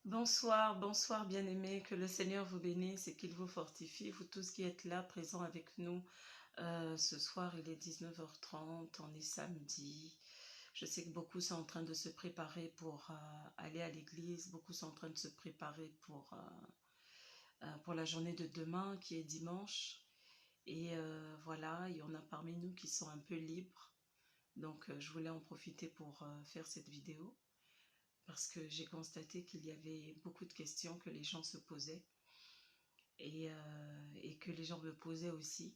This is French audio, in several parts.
Bonsoir, bonsoir bien-aimés, que le Seigneur vous bénisse et qu'il vous fortifie, vous tous qui êtes là, présents avec nous. Ce soir, il est 19h30, on est samedi. Je sais que beaucoup sont en train de se préparer pour aller à l'église, beaucoup sont en train de se préparer pour la journée de demain qui est dimanche. Et voilà, il y en a parmi nous qui sont un peu libres. Donc, je voulais en profiter pour faire cette vidéo, parce que j'ai constaté qu'il y avait beaucoup de questions que les gens se posaient et que les gens me posaient aussi.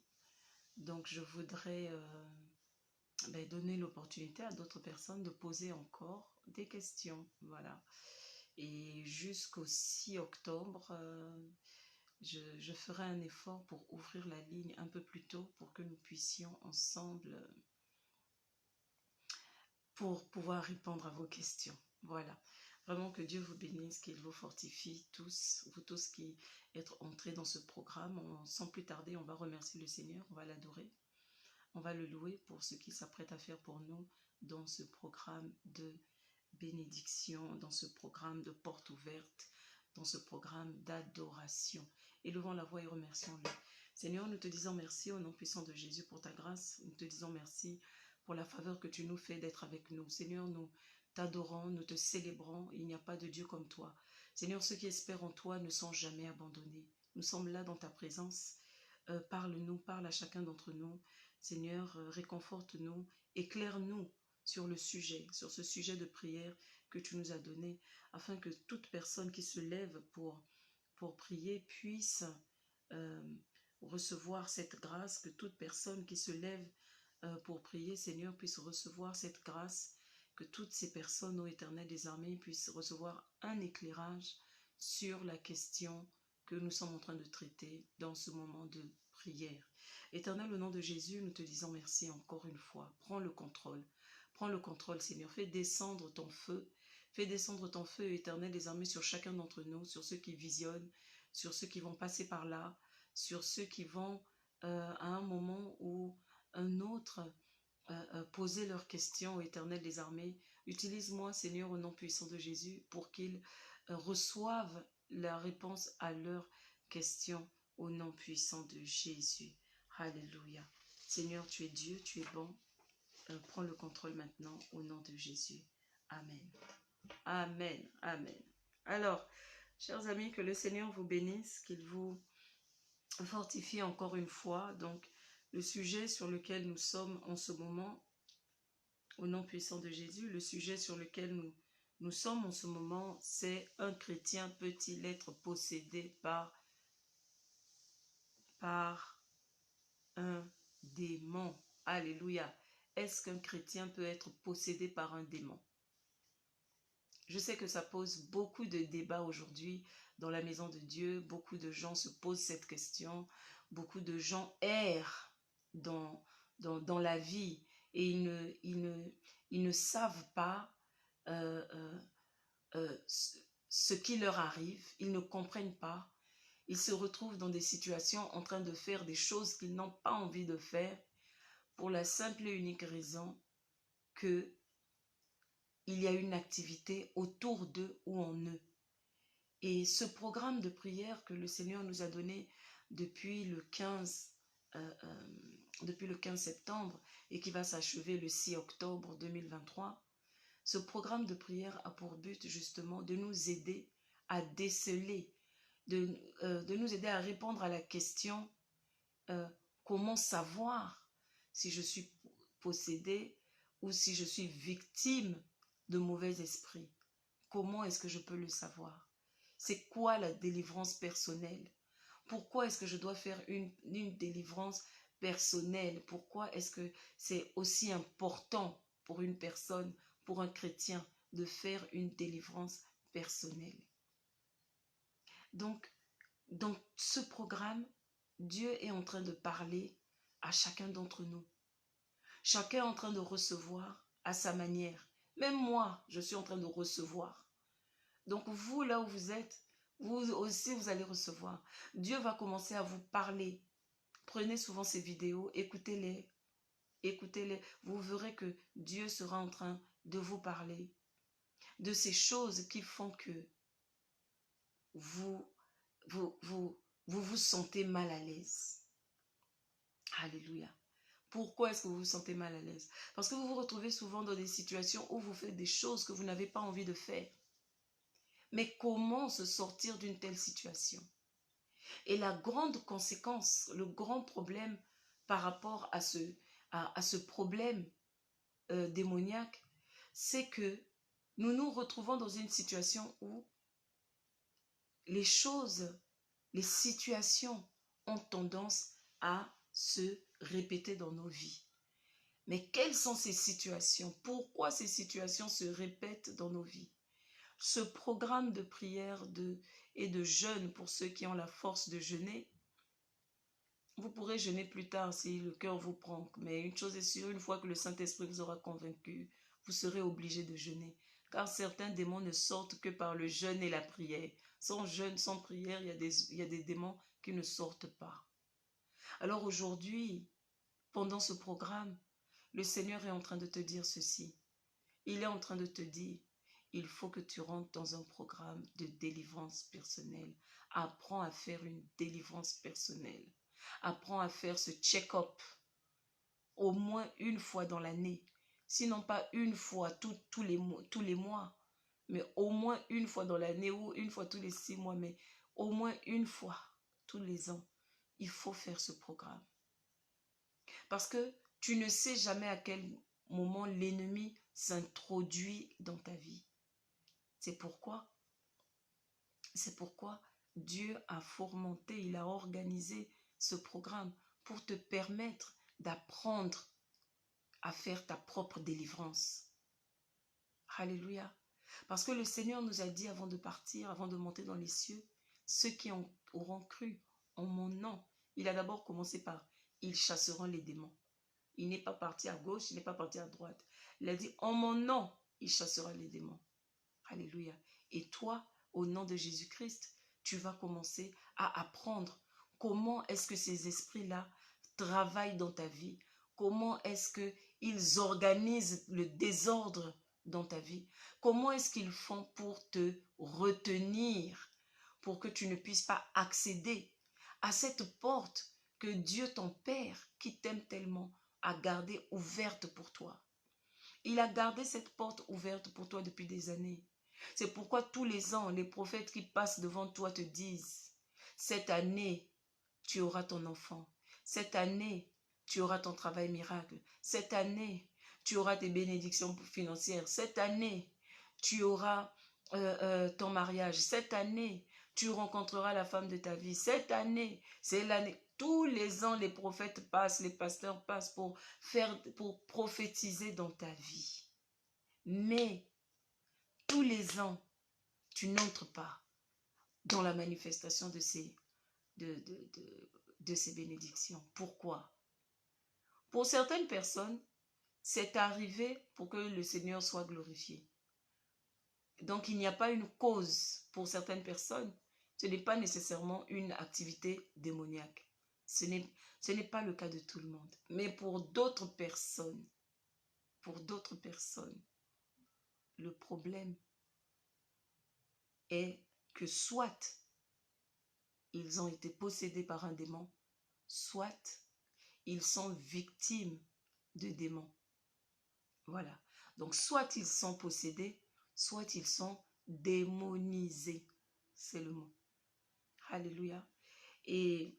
Donc je voudrais donner l'opportunité à d'autres personnes de poser encore des questions. Voilà. Et jusqu'au 6 octobre, je ferai un effort pour ouvrir la ligne un peu plus tôt pour que nous puissions ensemble pour pouvoir répondre à vos questions. Voilà. Vraiment que Dieu vous bénisse, qu'il vous fortifie tous, vous tous qui êtes entrés dans ce programme. Sans plus tarder, on va remercier le Seigneur, on va l'adorer, on va le louer pour ce qu'il s'apprête à faire pour nous dans ce programme de bénédiction, dans ce programme de porte ouverte, dans ce programme d'adoration. Élevons la voix et remercions-le. Seigneur, nous te disons merci au nom puissant de Jésus pour ta grâce. Nous te disons merci pour la faveur que tu nous fais d'être avec nous. Seigneur, nous t'adorons, nous te célébrons. Il n'y a pas de Dieu comme toi. Seigneur, ceux qui espèrent en toi ne sont jamais abandonnés. Nous sommes là dans ta présence. Parle-nous, parle à chacun d'entre nous. Seigneur, réconforte-nous, éclaire-nous sur le sujet, sur ce sujet de prière que tu nous as donné, afin que toute personne qui se lève pour prier puisse euh, recevoir cette grâce, que toute personne qui se lève pour prier, Seigneur, puisse recevoir cette grâce, que toutes ces personnes, ô Éternel des armées, puissent recevoir un éclairage sur la question que nous sommes en train de traiter dans ce moment de prière. Éternel, au nom de Jésus, nous te disons merci encore une fois. Prends le contrôle. Prends le contrôle, Seigneur. Fais descendre ton feu. Fais descendre ton feu, Éternel des armées, sur chacun d'entre nous, sur ceux qui visionnent, sur ceux qui vont passer par là, sur ceux qui vont, à un moment ou un autre, poser leurs questions au Éternel des armées. Utilise-moi, Seigneur, au nom puissant de Jésus, pour qu'ils reçoivent la réponse à leurs questions au nom puissant de Jésus. Alléluia. Seigneur, tu es Dieu, tu es bon. Prends le contrôle maintenant au nom de Jésus. Amen. Amen. Amen. Alors, chers amis, que le Seigneur vous bénisse, qu'il vous fortifie encore une fois. Donc, le sujet sur lequel nous sommes en ce moment, au nom puissant de Jésus, le sujet sur lequel nous sommes en ce moment, c'est: un chrétien peut-il être possédé par un démon? Alléluia. Est-ce qu'un chrétien peut être possédé par un démon? Je sais que ça pose beaucoup de débats aujourd'hui dans la maison de Dieu. Beaucoup de gens se posent cette question. Beaucoup de gens errent dans la vie et ils ne savent pas euh, euh, ce qui leur arrive. Ils ne comprennent pas. Ils se retrouvent dans des situations en train de faire des choses qu'ils n'ont pas envie de faire, pour la simple et unique raison que il y a une activité autour d'eux ou en eux. Et ce programme de prière que le Seigneur nous a donné depuis le 15, depuis le 15 septembre et qui va s'achever le 6 octobre 2023, ce programme de prière a pour but justement de nous aider à déceler, de nous aider à répondre à la question comment savoir si je suis possédée ou si je suis victime de mauvais esprits. Comment est-ce que je peux le savoir? C'est quoi la délivrance personnelle? Pourquoi est-ce que je dois faire une délivrance personnelle? Pourquoi est-ce que c'est aussi important pour une personne, pour un chrétien, de faire une délivrance personnelle? Donc, dans ce programme, Dieu est en train de parler à chacun d'entre nous. Chacun est en train de recevoir à sa manière. Même moi, je suis en train de recevoir. Donc vous, là où vous êtes, vous aussi, vous allez recevoir. Dieu va commencer à vous parler. Prenez souvent ces vidéos, écoutez-les. Écoutez-les. Vous verrez que Dieu sera en train de vous parler de ces choses qui font que vous vous sentez mal à l'aise. Alléluia. Pourquoi est-ce que vous vous sentez mal à l'aise? Parce que vous vous retrouvez souvent dans des situations où vous faites des choses que vous n'avez pas envie de faire. Mais comment se sortir d'une telle situation? Et la grande conséquence, le grand problème par rapport à ce problème démoniaque, c'est que nous nous retrouvons dans une situation où les choses, les situations ont tendance à se répéter dans nos vies. Mais quelles sont ces situations? Pourquoi ces situations se répètent dans nos vies? Ce programme de prière et de jeûne pour ceux qui ont la force de jeûner, vous pourrez jeûner plus tard si le cœur vous prend. Mais une chose est sûre, une fois que le Saint-Esprit vous aura convaincu, vous serez obligé de jeûner. Car certains démons ne sortent que par le jeûne et la prière. Sans jeûne, sans prière, il y a des démons qui ne sortent pas. Alors aujourd'hui, pendant ce programme, le Seigneur est en train de te dire ceci. Il est en train de te dire, il faut que tu rentres dans un programme de délivrance personnelle. Apprends à faire une délivrance personnelle. Apprends à faire ce check-up au moins une fois dans l'année. Sinon pas une fois tous les mois, mais au moins une fois dans l'année ou une fois tous les 6 mois, mais au moins une fois tous les ans. Il faut faire ce programme. Parce que tu ne sais jamais à quel moment l'ennemi s'introduit dans ta vie. C'est pourquoi Dieu a fomenté, il a organisé ce programme pour te permettre d'apprendre à faire ta propre délivrance. Alléluia. Parce que le Seigneur nous a dit avant de partir, avant de monter dans les cieux, ceux qui auront cru en mon nom, il a d'abord commencé par, ils chasseront les démons. Il n'est pas parti à gauche, il n'est pas parti à droite. Il a dit, en mon nom, il chassera les démons. Alléluia. Et toi, au nom de Jésus-Christ, tu vas commencer à apprendre comment est-ce que ces esprits-là travaillent dans ta vie. Comment est-ce qu'ils organisent le désordre dans ta vie. Comment est-ce qu'ils font pour te retenir, pour que tu ne puisses pas accéder à cette porte que Dieu, ton Père, qui t'aime tellement, a gardée ouverte pour toi. Il a gardé cette porte ouverte pour toi depuis des années. C'est pourquoi tous les ans, les prophètes qui passent devant toi te disent, cette année, tu auras ton enfant. Cette année, tu auras ton travail miracle. Cette année, tu auras tes bénédictions financières. Cette année, tu auras ton mariage. Cette année, tu rencontreras la femme de ta vie. Cette année, c'est l'année. Tous les ans, les prophètes passent, les pasteurs passent pour prophétiser dans ta vie. Mais tous les ans, tu n'entres pas dans la manifestation de ces bénédictions. Pourquoi? Pour certaines personnes, c'est arrivé pour que le Seigneur soit glorifié. Donc, il n'y a pas une cause pour certaines personnes. Ce n'est pas nécessairement une activité démoniaque. Ce n'est pas le cas de tout le monde. Mais pour d'autres personnes, le problème est que soit ils ont été possédés par un démon, soit ils sont victimes de démons. Voilà. Donc, soit ils sont possédés, soit ils sont démonisés. C'est le mot. Alléluia. Et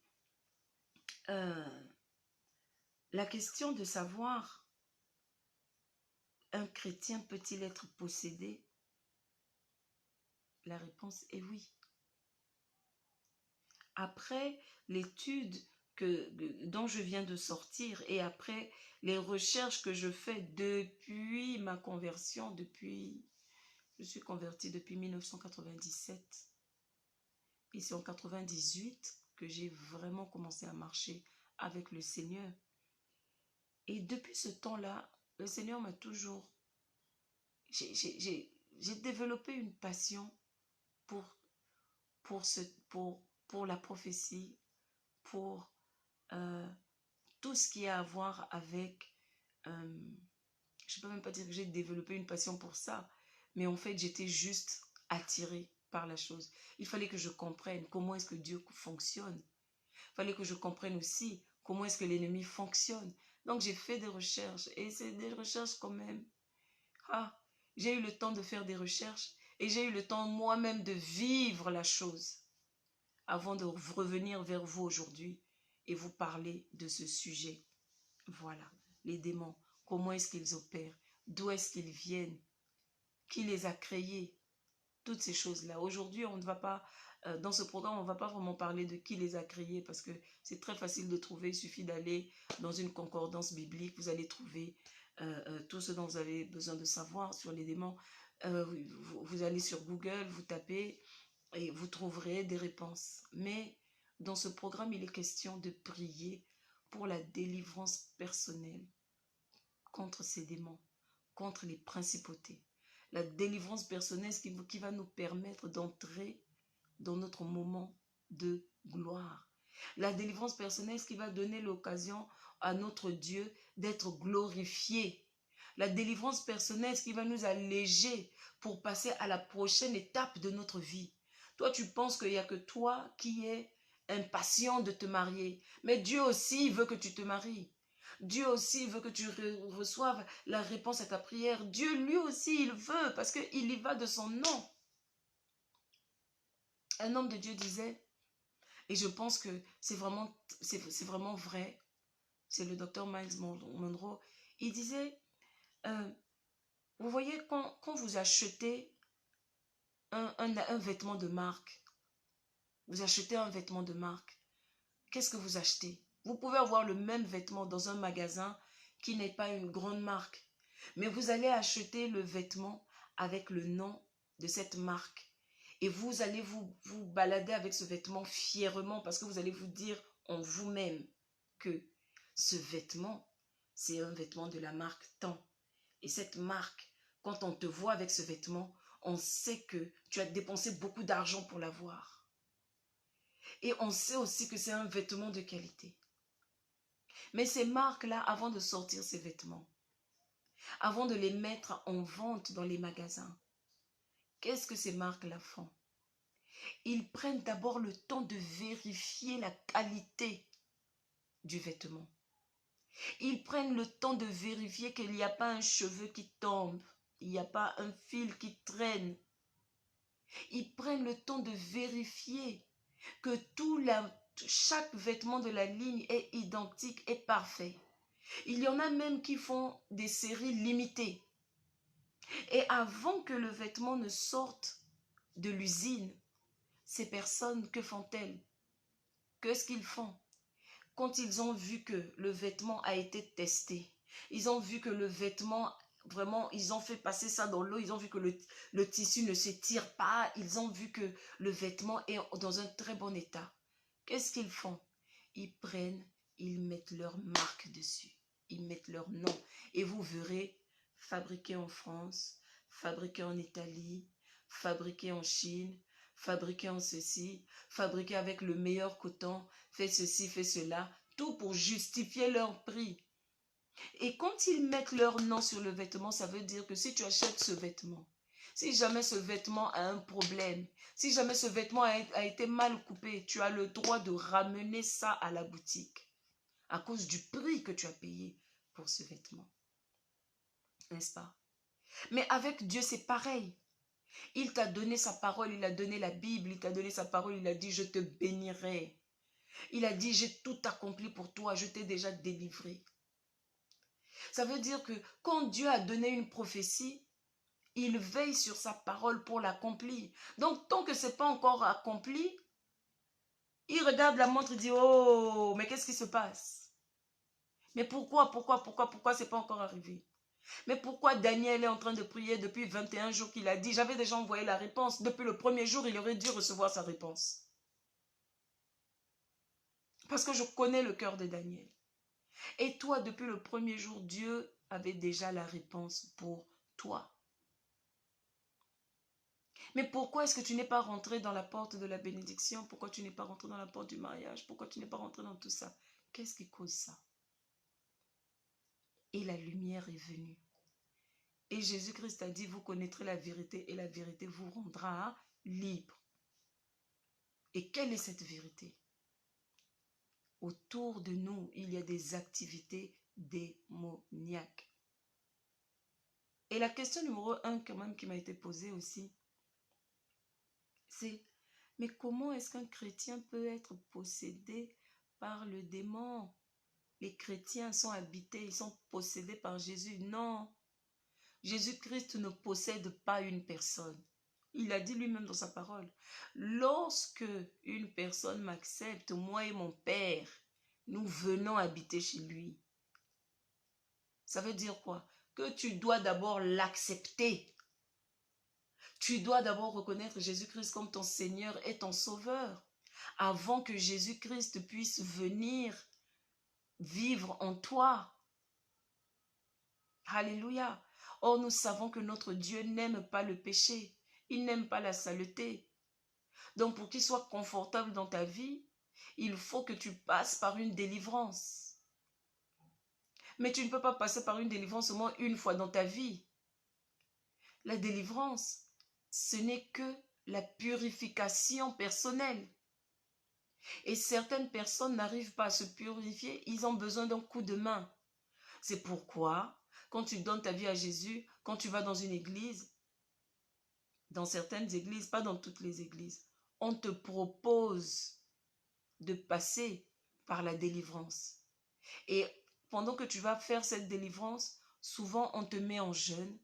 la question de savoir, un chrétien peut-il être possédé? La réponse est oui. Après l'étude dont je viens de sortir et après les recherches que je fais depuis ma conversion, je suis convertie depuis 1997. Et c'est en 98 que j'ai vraiment commencé à marcher avec le Seigneur. Et depuis ce temps-là, le Seigneur m'a toujours... J'ai développé une passion pour la prophétie, pour tout ce qui a à voir avec... je ne peux même pas dire que j'ai développé une passion pour ça, mais en fait, j'étais juste attirée par la chose. Il fallait que je comprenne comment est-ce que Dieu fonctionne. Il fallait que je comprenne aussi comment est-ce que l'ennemi fonctionne. Donc j'ai fait des recherches et c'est des recherches quand même. Ah, j'ai eu le temps de faire des recherches et j'ai eu le temps moi-même de vivre la chose avant de revenir vers vous aujourd'hui et vous parler de ce sujet. Voilà, les démons, comment est-ce qu'ils opèrent, d'où est-ce qu'ils viennent, qui les a créés, toutes ces choses-là. Aujourd'hui, on ne va pas, dans ce programme, on ne va pas vraiment parler de qui les a créés parce que c'est très facile de trouver. Il suffit d'aller dans une concordance biblique, vous allez trouver tout ce dont vous avez besoin de savoir sur les démons. Vous allez sur Google, vous tapez et vous trouverez des réponses. Mais dans ce programme, il est question de prier pour la délivrance personnelle contre ces démons, contre les principautés. La délivrance personnelle qui va nous permettre d'entrer dans notre moment de gloire. La délivrance personnelle, ce qui va donner l'occasion à notre Dieu d'être glorifié. La délivrance personnelle, ce qui va nous alléger pour passer à la prochaine étape de notre vie. Toi, tu penses qu'il n'y a que toi qui es impatient de te marier. Mais Dieu aussi veut que tu te maries. Dieu aussi veut que tu reçoives la réponse à ta prière. Dieu, lui aussi, il veut parce qu'il y va de son nom. Un homme de Dieu disait, et je pense que c'est vraiment vrai, c'est le docteur Miles Monroe, il disait, vous voyez, quand vous achetez un vêtement de marque, vous achetez un vêtement de marque, qu'est-ce que vous achetez? Vous pouvez avoir le même vêtement dans un magasin qui n'est pas une grande marque, mais vous allez acheter le vêtement avec le nom de cette marque. Et vous allez vous balader avec ce vêtement fièrement parce que vous allez vous dire en vous-même que ce vêtement, c'est un vêtement de la marque tant. Et cette marque, quand on te voit avec ce vêtement, on sait que tu as dépensé beaucoup d'argent pour l'avoir. Et on sait aussi que c'est un vêtement de qualité. Mais ces marques-là, avant de sortir ces vêtements, avant de les mettre en vente dans les magasins, qu'est-ce que ces marques-là font? Ils prennent d'abord le temps de vérifier la qualité du vêtement. Ils prennent le temps de vérifier qu'il n'y a pas un cheveu qui tombe, il n'y a pas un fil qui traîne. Ils prennent le temps de vérifier que chaque vêtement de la ligne est identique et parfait. Il y en a même qui font des séries limitées. Et avant que le vêtement ne sorte de l'usine, ces personnes, que font-elles? Qu'est-ce qu'ils font? Quand ils ont vu que le vêtement a été testé, ils ont vu que le vêtement, vraiment, ils ont fait passer ça dans l'eau, ils ont vu que le tissu ne s'étire pas, ils ont vu que le vêtement est dans un très bon état. Qu'est-ce qu'ils font? Ils prennent, ils mettent leur marque dessus, ils mettent leur nom. Et vous verrez, fabriqué en France, fabriqué en Italie, fabriqué en Chine, fabriqué en ceci, fabriqué avec le meilleur coton, fait ceci, fait cela, tout pour justifier leur prix. Et quand ils mettent leur nom sur le vêtement, ça veut dire que si tu achètes ce vêtement, si jamais ce vêtement a un problème, si jamais ce vêtement a été mal coupé, tu as le droit de ramener ça à la boutique à cause du prix que tu as payé pour ce vêtement. N'est-ce pas? Mais avec Dieu, c'est pareil. Il t'a donné sa parole, il a donné la Bible, il t'a donné sa parole, il a dit, je te bénirai. Il a dit, j'ai tout accompli pour toi, je t'ai déjà délivré. Ça veut dire que quand Dieu a donné une prophétie, il veille sur sa parole pour l'accomplir. Donc, tant que ce n'est pas encore accompli, il regarde la montre et dit, oh, mais qu'est-ce qui se passe? Mais pourquoi ce n'est pas encore arrivé? Mais pourquoi Daniel est en train de prier depuis 21 jours qu'il a dit, j'avais déjà envoyé la réponse. Depuis le premier jour, il aurait dû recevoir sa réponse. Parce que je connais le cœur de Daniel. Et toi, depuis le premier jour, Dieu avait déjà la réponse pour toi. Mais pourquoi est-ce que tu n'es pas rentré dans la porte de la bénédiction? Pourquoi tu n'es pas rentré dans la porte du mariage? Pourquoi tu n'es pas rentré dans tout ça? Qu'est-ce qui cause ça? Et la lumière est venue. Et Jésus-Christ a dit, vous connaîtrez la vérité et la vérité vous rendra libre. Et quelle est cette vérité? Autour de nous, il y a des activités démoniaques. Et la question numéro 1 quand même qui m'a été posée aussi, c'est, mais comment est-ce qu'un chrétien peut être possédé par le démon? Les chrétiens sont habités, ils sont possédés par Jésus. Non, Jésus-Christ ne possède pas une personne. Il a dit lui-même dans sa parole, lorsque une personne m'accepte, moi et mon Père, nous venons habiter chez lui. Ça veut dire quoi? Que tu dois d'abord l'accepter. Tu dois d'abord reconnaître Jésus-Christ comme ton Seigneur et ton Sauveur, avant que Jésus-Christ puisse venir vivre en toi. Alléluia. Or, nous savons que notre Dieu n'aime pas le péché. Il n'aime pas la saleté. Donc, pour qu'il soit confortable dans ta vie, il faut que tu passes par une délivrance. Mais tu ne peux pas passer par une délivrance seulement une fois dans ta vie. La délivrance, ce n'est que la purification personnelle. Et certaines personnes n'arrivent pas à se purifier, ils ont besoin d'un coup de main. C'est pourquoi, quand tu donnes ta vie à Jésus, quand tu vas dans une église, dans certaines églises, pas dans toutes les églises, on te propose de passer par la délivrance. Et pendant que tu vas faire cette délivrance, souvent on te met en jeûne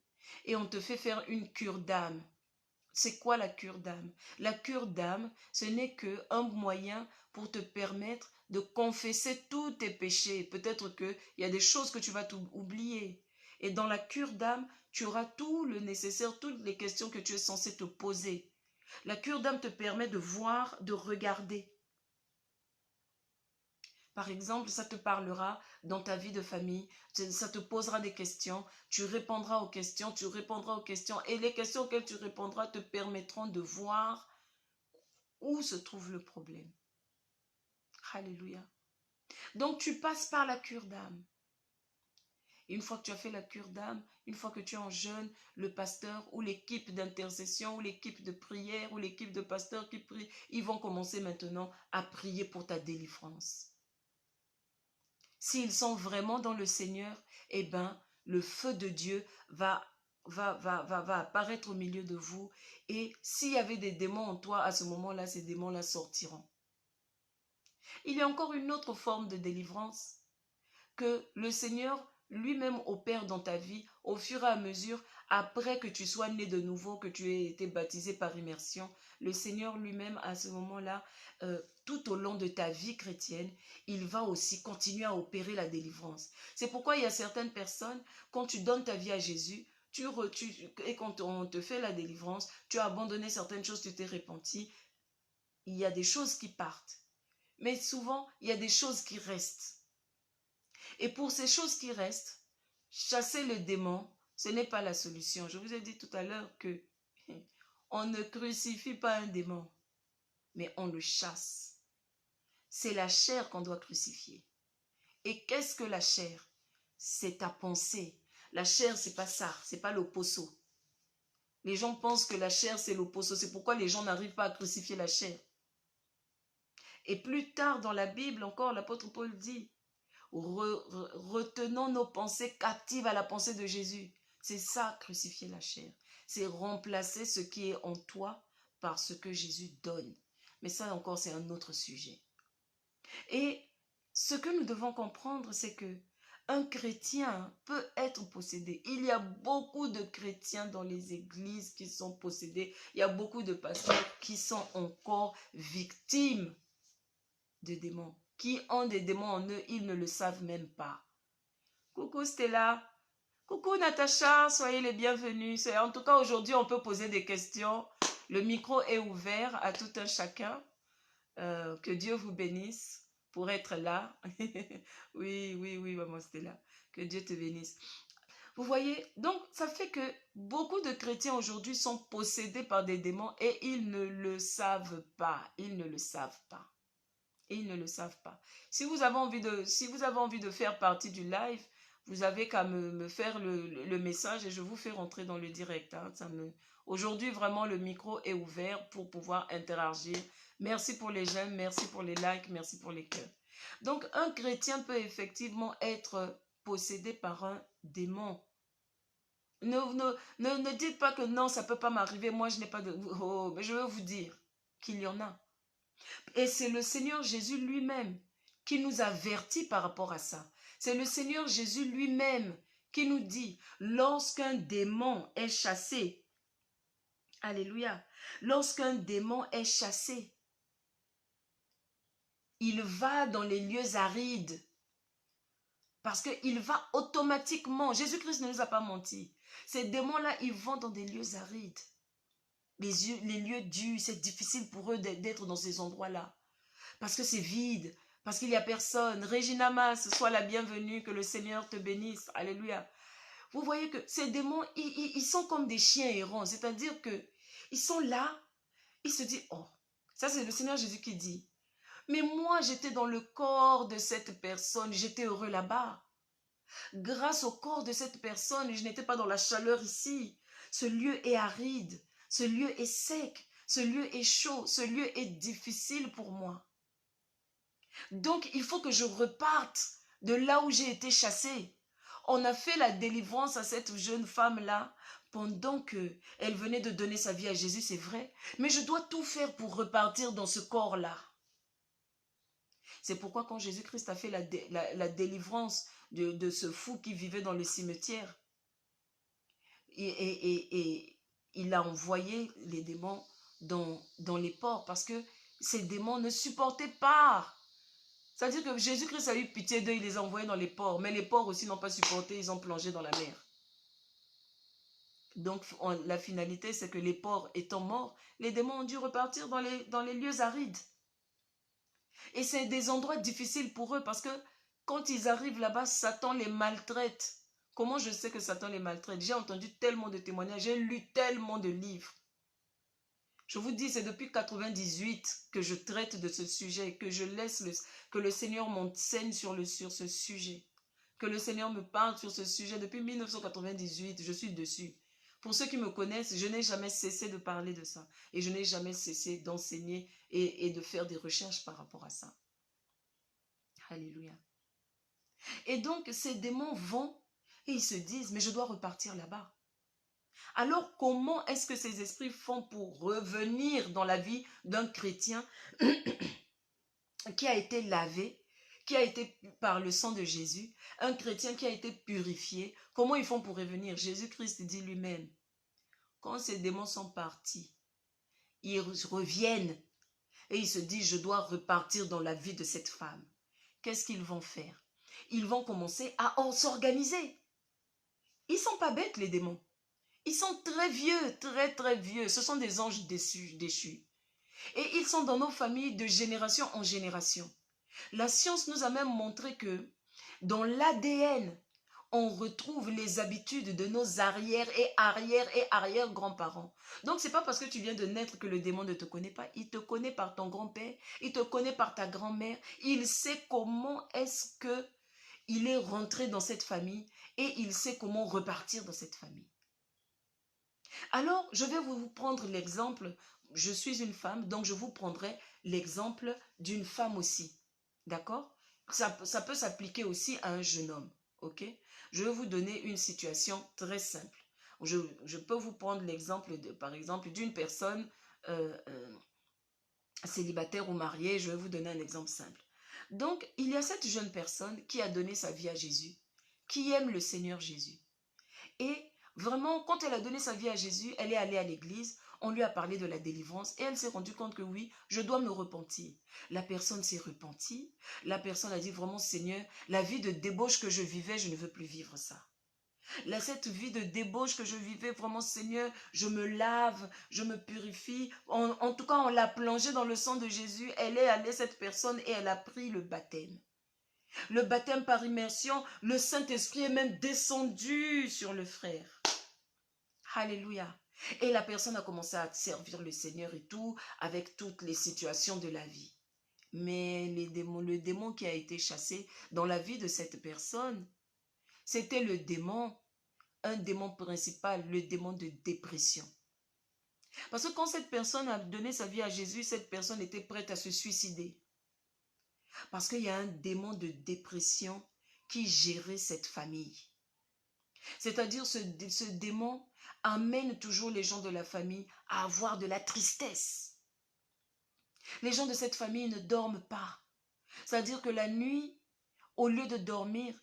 et on te fait faire une cure d'âme. C'est quoi la cure d'âme? La cure d'âme, ce n'est qu'un moyen pour te permettre de confesser tous tes péchés. Peut-être qu'il y a des choses que tu vas oublier. Et dans la cure d'âme, tu auras tout le nécessaire, toutes les questions que tu es censé te poser. La cure d'âme te permet de voir, de regarder. Par exemple, ça te parlera dans ta vie de famille, ça te posera des questions, tu répondras aux questions, et les questions auxquelles tu répondras te permettront de voir où se trouve le problème. Alléluia. Donc, tu passes par la cure d'âme. Une fois que tu as fait la cure d'âme, une fois que tu es en jeûne, le pasteur ou l'équipe d'intercession ou l'équipe de prière ou l'équipe de pasteurs qui prient, ils vont commencer maintenant à prier pour ta délivrance. S'ils sont vraiment dans le Seigneur, eh bien, le feu de Dieu va apparaître au milieu de vous. Et s'il y avait des démons en toi, à ce moment-là, ces démons-là sortiront. Il y a encore une autre forme de délivrance que le Seigneur lui-même opère dans ta vie au fur et à mesure, après que tu sois né de nouveau, que tu aies été baptisé par immersion. Le Seigneur lui-même, à ce moment-là, tout au long de ta vie chrétienne, il va aussi continuer à opérer la délivrance. C'est pourquoi il y a certaines personnes, quand tu donnes ta vie à Jésus, et quand on te fait la délivrance, tu as abandonné certaines choses, tu t'es repenti, il y a des choses qui partent. Mais souvent, il y a des choses qui restent. Et pour ces choses qui restent, chasser le démon, ce n'est pas la solution. Je vous ai dit tout à l'heure que on ne crucifie pas un démon, mais on le chasse. C'est la chair qu'on doit crucifier. Et qu'est-ce que la chair? C'est ta pensée. La chair, c'est pas ça, c'est pas l'opposo. Les gens pensent que la chair, c'est l'opposo. C'est pourquoi les gens n'arrivent pas à crucifier la chair. Et plus tard dans la Bible, encore, l'apôtre Paul dit, retenons nos pensées captives à la pensée de Jésus. C'est ça, crucifier la chair. C'est remplacer ce qui est en toi par ce que Jésus donne. Mais ça encore, c'est un autre sujet. Et ce que nous devons comprendre, c'est que un chrétien peut être possédé. Il y a beaucoup de chrétiens dans les églises qui sont possédés. Il y a beaucoup de pasteurs qui sont encore victimes de démons, qui ont des démons en eux, ils ne le savent même pas. Coucou Stella, coucou Natacha, soyez les bienvenus. En tout cas, aujourd'hui, on peut poser des questions. Le micro est ouvert à tout un chacun. Que Dieu vous bénisse pour être là. Oui, maman Stella. Que Dieu te bénisse. Vous voyez, donc ça fait que beaucoup de chrétiens aujourd'hui sont possédés par des démons et ils ne le savent pas. Ils ne le savent pas. Et ils ne le savent pas. Si vous avez envie de faire partie du live, Vous avez qu'à me faire le message et je vous fais rentrer dans le direct. Hein. Aujourd'hui, vraiment, le micro est ouvert pour pouvoir interagir. Merci pour les j'aime, merci pour les likes, merci pour les cœurs. Donc, un chrétien peut effectivement être possédé par un démon. Ne dites pas que non, ça ne peut pas m'arriver. Moi, je n'ai pas de... Oh, mais je veux vous dire qu'il y en a. Et c'est le Seigneur Jésus lui-même qui nous avertit par rapport à ça. C'est le Seigneur Jésus lui-même qui nous dit, lorsqu'un démon est chassé, alléluia, lorsqu'un démon est chassé, il va dans les lieux arides. Parce qu'il va automatiquement, Jésus-Christ ne nous a pas menti. Ces démons-là, ils vont dans des lieux arides. Les lieux durs, c'est difficile pour eux d'être dans ces endroits-là. Parce que c'est vide, parce qu'il n'y a personne. Regina Mas, sois la bienvenue, que le Seigneur te bénisse. Alléluia. Vous voyez que ces démons, ils sont comme des chiens errants. C'est-à-dire que ils sont là, ils se disent, oh, ça c'est le Seigneur Jésus qui dit. Mais moi, j'étais dans le corps de cette personne, j'étais heureux là-bas. Grâce au corps de cette personne, je n'étais pas dans la chaleur ici. Ce lieu est aride, ce lieu est sec, ce lieu est chaud, ce lieu est difficile pour moi. Donc, il faut que je reparte de là où j'ai été chassée. On a fait la délivrance à cette jeune femme-là pendant qu'elle venait de donner sa vie à Jésus, c'est vrai. Mais je dois tout faire pour repartir dans ce corps-là. C'est pourquoi quand Jésus-Christ a fait la délivrance de ce fou qui vivait dans le cimetière, et il a envoyé les démons dans les ports parce que ces démons ne supportaient pas. C'est-à-dire que Jésus-Christ a eu pitié d'eux, il les a envoyés dans les ports. Mais les ports aussi n'ont pas supporté, ils ont plongé dans la mer. Donc la finalité, c'est que les ports étant morts, les démons ont dû repartir dans les lieux arides. Et c'est des endroits difficiles pour eux parce que quand ils arrivent là-bas, Satan les maltraite. Comment je sais que Satan les maltraite? J'ai entendu tellement de témoignages, j'ai lu tellement de livres. Je vous dis, c'est depuis 98 que je traite de ce sujet, que je laisse que le Seigneur m'enseigne sur ce sujet. Que le Seigneur me parle sur ce sujet. Depuis 1998, je suis dessus. Pour ceux qui me connaissent, je n'ai jamais cessé de parler de ça. Et je n'ai jamais cessé d'enseigner et de faire des recherches par rapport à ça. Alléluia. Et donc, ces démons vont et ils se disent, mais je dois repartir là-bas. Alors, comment est-ce que ces esprits font pour revenir dans la vie d'un chrétien qui a été lavé, qui a été par le sang de Jésus, un chrétien qui a été purifié? Comment ils font pour revenir? Jésus-Christ dit lui-même, quand ces démons sont partis, ils reviennent et ils se disent, je dois repartir dans la vie de cette femme. Qu'est-ce qu'ils vont faire? Ils vont commencer à s'organiser. Ils ne sont pas bêtes, les démons. Ils sont très vieux, très très vieux. Ce sont des anges déchus. Et ils sont dans nos familles de génération en génération. La science nous a même montré que dans l'ADN, on retrouve les habitudes de nos arrière et arrière grands-parents. Donc, ce n'est pas parce que tu viens de naître que le démon ne te connaît pas. Il te connaît par ton grand-père, il te connaît par ta grand-mère. Il sait comment est-ce qu'il est rentré dans cette famille et il sait comment repartir dans cette famille. Alors, je vais vous prendre l'exemple, je suis une femme, donc je vous prendrai l'exemple d'une femme aussi, d'accord? Ça peut s'appliquer aussi à un jeune homme, ok? Je vais vous donner une situation très simple. Je peux vous prendre l'exemple, par exemple, d'une personne célibataire ou mariée, je vais vous donner un exemple simple. Donc, il y a cette jeune personne qui a donné sa vie à Jésus, qui aime le Seigneur Jésus. Et vraiment, quand elle a donné sa vie à Jésus, elle est allée à l'église, on lui a parlé de la délivrance et elle s'est rendue compte que oui, je dois me repentir. La personne s'est repentie, la personne a dit vraiment, Seigneur, la vie de débauche que je vivais, je ne veux plus vivre ça. Cette vie de débauche que je vivais, vraiment, Seigneur, je me lave, je me purifie. En tout cas, on l'a plongée dans le sang de Jésus, elle est allée, cette personne, et elle a pris le baptême. Le baptême par immersion, le Saint-Esprit est même descendu sur le frère. Alléluia. Et la personne a commencé à servir le Seigneur et tout, avec toutes les situations de la vie. Mais le démon qui a été chassé dans la vie de cette personne, C'était le démon, un démon principal, le démon de dépression. Parce que quand cette personne a donné sa vie à Jésus, cette personne était prête à se suicider. Parce qu'il y a un démon de dépression qui gérait cette famille. C'est-à-dire ce démon amène toujours les gens de la famille à avoir de la tristesse. Les gens de cette famille ne dorment pas. C'est-à-dire que la nuit, au lieu de dormir,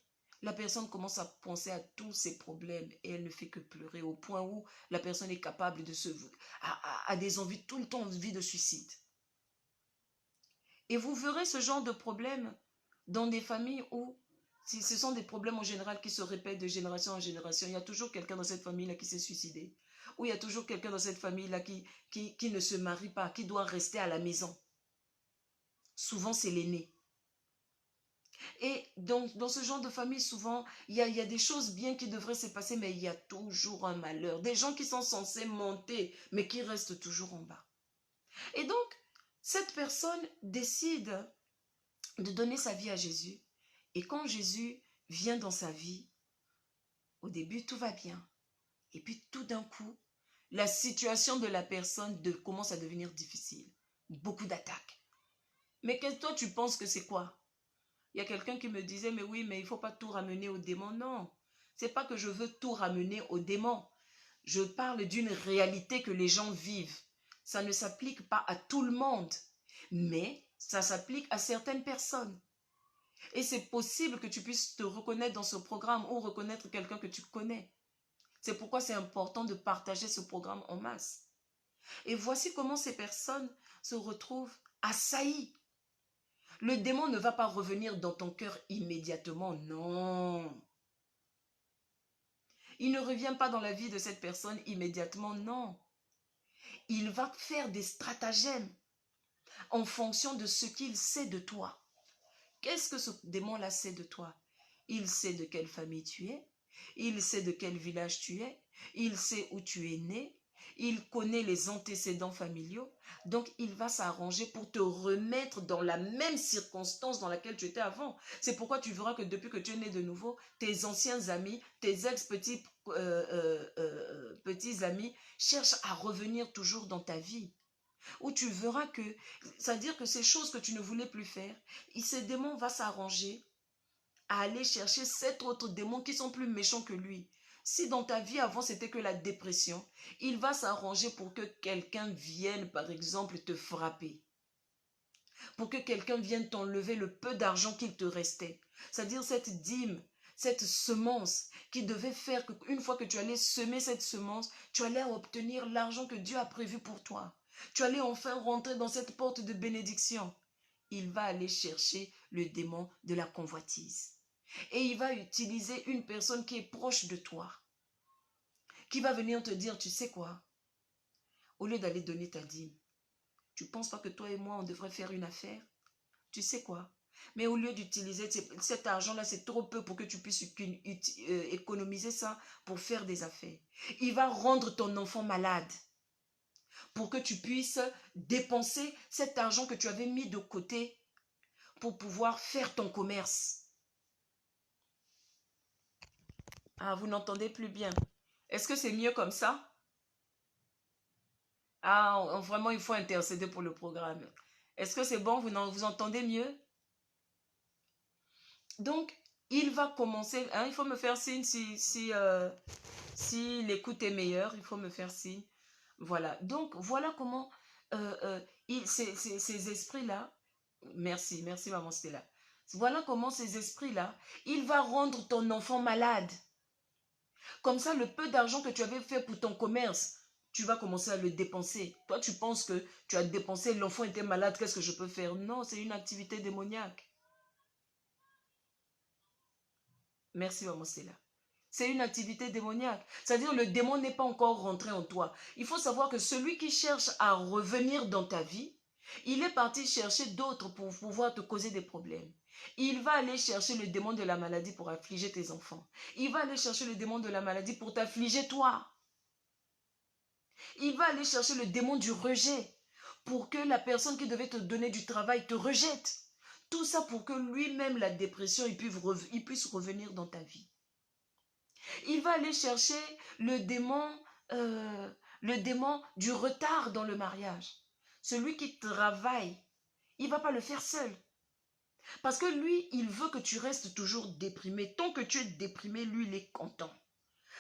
la personne commence à penser à tous ses problèmes et elle ne fait que pleurer au point où la personne est capable de a des envies, tout le temps envie de suicide. Et vous verrez ce genre de problème dans des familles où ce sont des problèmes en général qui se répètent de génération en génération. Il y a toujours quelqu'un dans cette famille-là qui s'est suicidé. Ou il y a toujours quelqu'un dans cette famille-là qui ne se marie pas, qui doit rester à la maison. Souvent, c'est l'aîné. Et donc, dans ce genre de famille, souvent, il y a des choses bien qui devraient se passer, mais il y a toujours un malheur. Des gens qui sont censés monter, mais qui restent toujours en bas. Et donc, cette personne décide de donner sa vie à Jésus. Et quand Jésus vient dans sa vie, au début, tout va bien. Et puis, tout d'un coup, la situation de la personne commence à devenir difficile. Beaucoup d'attaques. Mais toi, tu penses que c'est quoi? Il y a quelqu'un qui me disait, mais oui, mais il ne faut pas tout ramener au démon. Non, ce n'est pas que je veux tout ramener au démon. Je parle d'une réalité que les gens vivent. Ça ne s'applique pas à tout le monde, mais ça s'applique à certaines personnes. Et c'est possible que tu puisses te reconnaître dans ce programme ou reconnaître quelqu'un que tu connais. C'est pourquoi c'est important de partager ce programme en masse. Et voici comment ces personnes se retrouvent assaillies. Le démon ne va pas revenir dans ton cœur immédiatement, non. Il ne revient pas dans la vie de cette personne immédiatement, non. Il va faire des stratagèmes en fonction de ce qu'il sait de toi. Qu'est-ce que ce démon-là sait de toi? Il sait de quelle famille tu es, il sait de quel village tu es, il sait où tu es né, il connaît les antécédents familiaux, donc il va s'arranger pour te remettre dans la même circonstance dans laquelle tu étais avant. C'est pourquoi tu verras que depuis que tu es né de nouveau, tes anciens amis, tes ex-petits petits amis cherchent à revenir toujours dans ta vie. Où tu verras que, c'est-à-dire que ces choses que tu ne voulais plus faire, ce démon va s'arranger à aller chercher 7 autres démons qui sont plus méchants que lui. Si dans ta vie avant c'était que la dépression, il va s'arranger pour que quelqu'un vienne par exemple te frapper. Pour que quelqu'un vienne t'enlever le peu d'argent qu'il te restait. C'est-à-dire cette dîme, cette semence qui devait faire qu'une fois que tu allais semer cette semence, tu allais obtenir l'argent que Dieu a prévu pour toi. Tu allais enfin rentrer dans cette porte de bénédiction. Il va aller chercher le démon de la convoitise. Et il va utiliser une personne qui est proche de toi. Qui va venir te dire, tu sais quoi? Au lieu d'aller donner ta dîme, tu ne penses pas que toi et moi, on devrait faire une affaire? Tu sais quoi? Mais au lieu d'utiliser cet argent-là, c'est trop peu pour que tu puisses économiser ça pour faire des affaires. Il va rendre ton enfant malade pour que tu puisses dépenser cet argent que tu avais mis de côté pour pouvoir faire ton commerce. Ah, vous n'entendez plus bien. Est-ce que c'est mieux comme ça? Ah, vraiment, il faut intercéder pour le programme. Est-ce que c'est bon? Vous entendez mieux? Donc, il va commencer. Hein, il faut me faire signe si l'écoute est meilleure. Il faut me faire signe. Voilà. Donc, voilà comment ces esprits-là. Merci maman Stella. Voilà comment ces esprits-là, il va rendre ton enfant malade. Comme ça, le peu d'argent que tu avais fait pour ton commerce, tu vas commencer à le dépenser. Toi, tu penses que tu as dépensé, l'enfant était malade, qu'est-ce que je peux faire? Non, c'est une activité démoniaque. Merci, maman Stella. C'est une activité démoniaque. C'est-à-dire le démon n'est pas encore rentré en toi. Il faut savoir que celui qui cherche à revenir dans ta vie, il est parti chercher d'autres pour pouvoir te causer des problèmes. Il va aller chercher le démon de la maladie pour affliger tes enfants. Il va aller chercher le démon de la maladie pour t'affliger toi. Il va aller chercher le démon du rejet pour que la personne qui devait te donner du travail te rejette. Tout ça pour que lui-même, la dépression, il puisse revenir dans ta vie. Il va aller chercher le démon, le démon du retard dans le mariage. Celui qui travaille, il ne va pas le faire seul. Parce que lui, il veut que tu restes toujours déprimé. Tant que tu es déprimé, lui, il est content.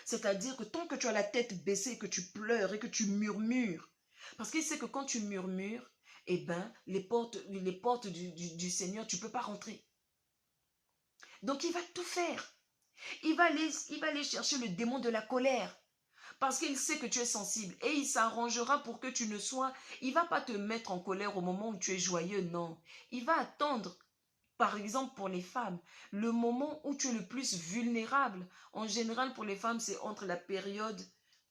C'est-à-dire que tant que tu as la tête baissée, que tu pleures et que tu murmures, parce qu'il sait que quand tu murmures, eh ben, les portes du Seigneur, tu ne peux pas rentrer. Donc, il va tout faire. Il va aller chercher le démon de la colère. Parce qu'il sait que tu es sensible. Et il s'arrangera pour que tu ne sois... Il ne va pas te mettre en colère au moment où tu es joyeux, non. Il va attendre, par exemple pour les femmes, le moment où tu es le plus vulnérable. En général, pour les femmes, c'est entre la période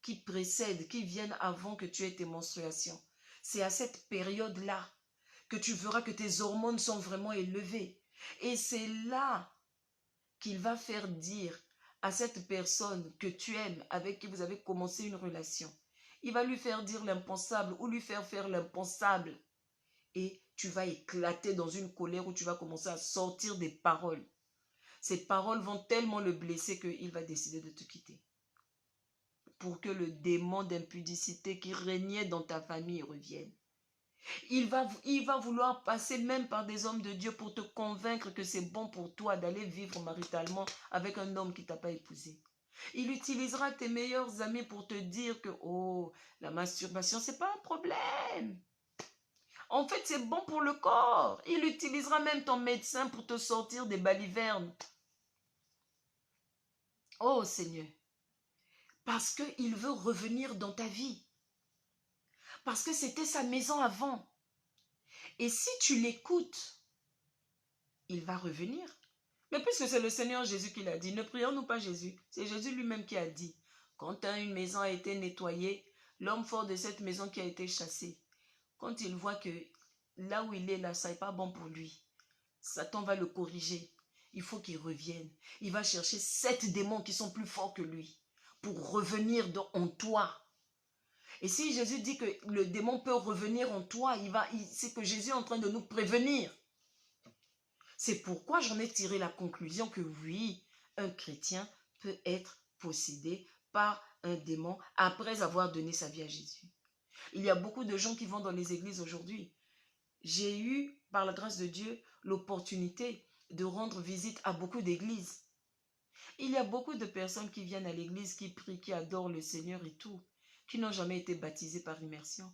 qui précède, qui vient avant que tu aies tes menstruations. C'est à cette période-là que tu verras que tes hormones sont vraiment élevées. Et c'est là qu'il va faire dire à cette personne que tu aimes, avec qui vous avez commencé une relation. Il va lui faire dire l'impensable ou lui faire faire l'impensable. Et tu vas éclater dans une colère où tu vas commencer à sortir des paroles. Ces paroles vont tellement le blesser qu'il va décider de te quitter. Pour que le démon d'impudicité qui régnait dans ta famille revienne. Il va vouloir passer même par des hommes de Dieu pour te convaincre que c'est bon pour toi d'aller vivre maritalement avec un homme qui ne t'a pas épousé. Il utilisera tes meilleurs amis pour te dire que, oh, la masturbation, ce n'est pas un problème. En fait, c'est bon pour le corps. Il utilisera même ton médecin pour te sortir des balivernes. Oh Seigneur, parce qu'il veut revenir dans ta vie. Parce que c'était sa maison avant. Et si tu l'écoutes, il va revenir. Mais puisque c'est le Seigneur Jésus qui l'a dit, ne prions-nous pas Jésus. C'est Jésus lui-même qui a dit, quand une maison a été nettoyée, l'homme fort de cette maison qui a été chassé, quand il voit que là où il est là, ça n'est pas bon pour lui, Satan va le corriger. Il faut qu'il revienne. Il va chercher 7 démons qui sont plus forts que lui pour revenir en toi. Et si Jésus dit que le démon peut revenir en toi, c'est que Jésus est en train de nous prévenir. C'est pourquoi j'en ai tiré la conclusion que oui, un chrétien peut être possédé par un démon après avoir donné sa vie à Jésus. Il y a beaucoup de gens qui vont dans les églises aujourd'hui. J'ai eu, par la grâce de Dieu, l'opportunité de rendre visite à beaucoup d'églises. Il y a beaucoup de personnes qui viennent à l'église, qui prient, qui adorent le Seigneur et tout, qui n'ont jamais été baptisées par immersion.